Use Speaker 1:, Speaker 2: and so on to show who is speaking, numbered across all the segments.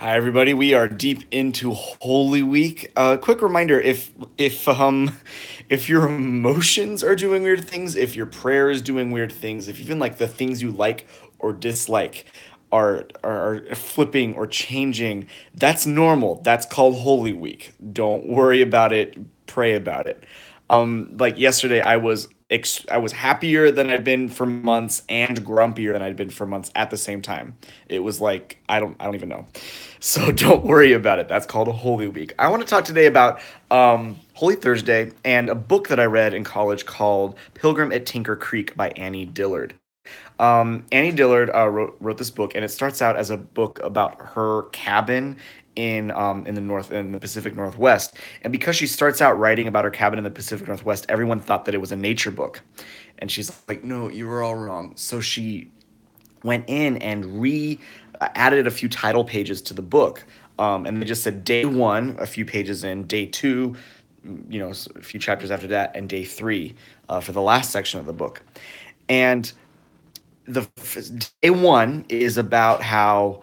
Speaker 1: Hi everybody. We are deep into Holy Week. Quick reminder: if your emotions are doing weird things, if your prayer is doing weird things, if even like the things you like or dislike are flipping or changing, that's normal. That's called Holy Week. Don't worry about it. Pray about it. Like yesterday, I was happier than I'd been for months and grumpier than I'd been for months at the same time. It was like I don't even know. So don't worry about it. That's called a Holy Week. I want to talk today about Holy Thursday and a book that I read in college called Pilgrim at Tinker Creek by Annie Dillard. Annie Dillard wrote this book, and it starts out as a book about her cabin in the Pacific Northwest. And because she starts out writing about her cabin in the Pacific Northwest, everyone thought that it was a nature book, and she's like, "No, you were all wrong." So she went in and re added a few title pages to the book. And they just said day one, a few pages in, day two, a few chapters after that, and day three for the last section of the book. And the day one is about how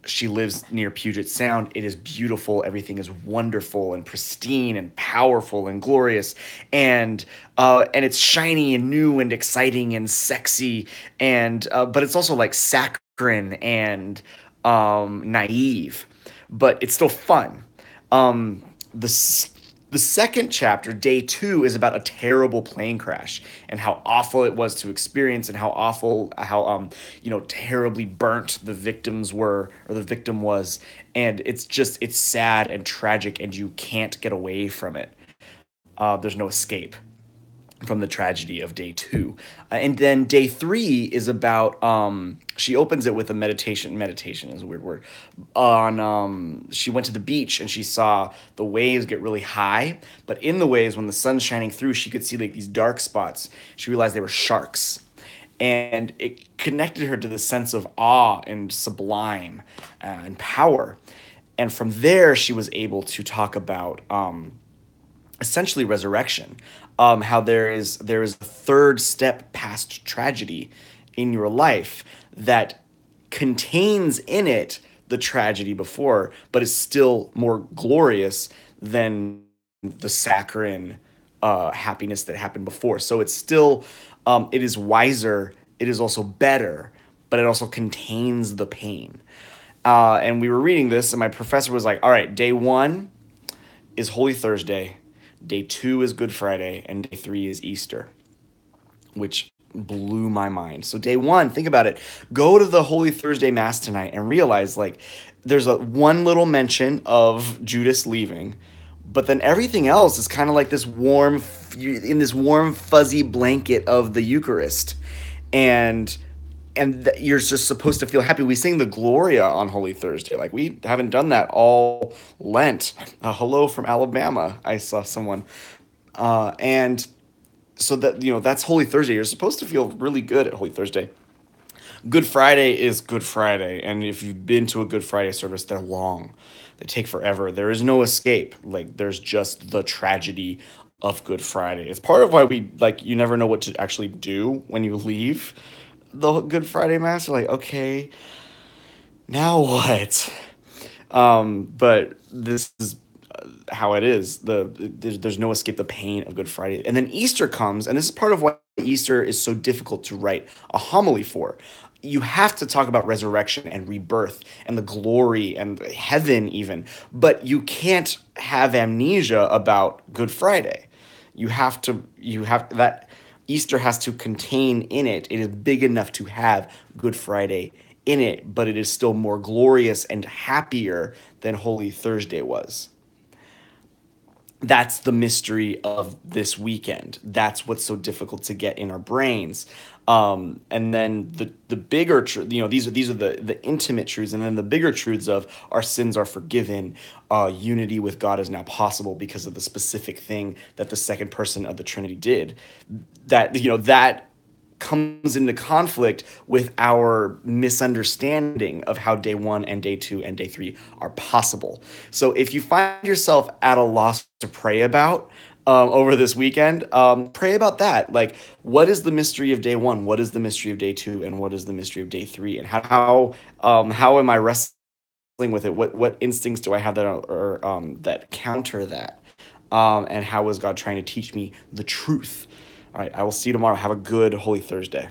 Speaker 1: she lives near Puget Sound. It is beautiful. Everything is wonderful and pristine and powerful and glorious, and it's shiny and new and exciting and sexy, and but it's also like saccharine and naive, but it's still fun. The the second chapter, day two, is about a terrible plane crash and how awful it was to experience, and how terribly burnt the victims were, or the victim was, and it's sad and tragic, and you can't get away from it. There's no escape from the tragedy of day two. And then day three is about she opens it with a meditation. Meditation is a weird word. On She went to the beach and she saw the waves get really high, but in the waves, when the sun's shining through, she could see like these dark spots. She realized they were sharks. And it connected her to the sense of awe and sublime and power. And from there, she was able to talk about essentially resurrection. How there is a third step past tragedy in your life that contains in it the tragedy before, but is still more glorious than the saccharine happiness that happened before. So it's still it is wiser. It is also better, but it also contains the pain. And we were reading this, and my professor was like, "All right, day one is Holy Thursday, day two is Good Friday, and day three is Easter," which blew my mind. So day one, think about it. Go to the Holy Thursday Mass tonight and realize like there's a one little mention of Judas leaving, but then everything else is kind of like this warm in this warm fuzzy blanket of the Eucharist. And you're just supposed to feel happy. We sing the Gloria on Holy Thursday. Like we haven't done that all Lent. Hello from Alabama. I saw someone, and so that's Holy Thursday. You're supposed to feel really good at Holy Thursday. Good Friday is Good Friday, and if you've been to a Good Friday service, they're long. They take forever. There is no escape. Like there's just the tragedy of Good Friday. It's part of why we like you never know what to actually do when you leave the Good Friday Mass. You're like, okay, now what? But this is how it is. There's no escape the pain of Good Friday, and then Easter comes, and this is part of why Easter is so difficult to write a homily for. You have to talk about resurrection and rebirth and the glory and heaven, even, but you can't have amnesia about Good Friday. You have that Easter has to contain in it. It is big enough to have Good Friday in it, but it is still more glorious and happier than Holy Thursday was. That's the mystery of this weekend. That's what's so difficult to get in our brains. And then the bigger these are the intimate truths, and then the bigger truths of our sins are forgiven. Unity with God is now possible because of the specific thing that the second person of the Trinity did. That comes into conflict with our misunderstanding of how day one and day two and day three are possible. So if you find yourself at a loss to pray about over this weekend, pray about that. Like, what is the mystery of day one? What is the mystery of day two? And what is the mystery of day three? And how am I wrestling with it? What instincts do I have that that counter that? And how is God trying to teach me the truth? All right, I will see you tomorrow. Have a good Holy Thursday.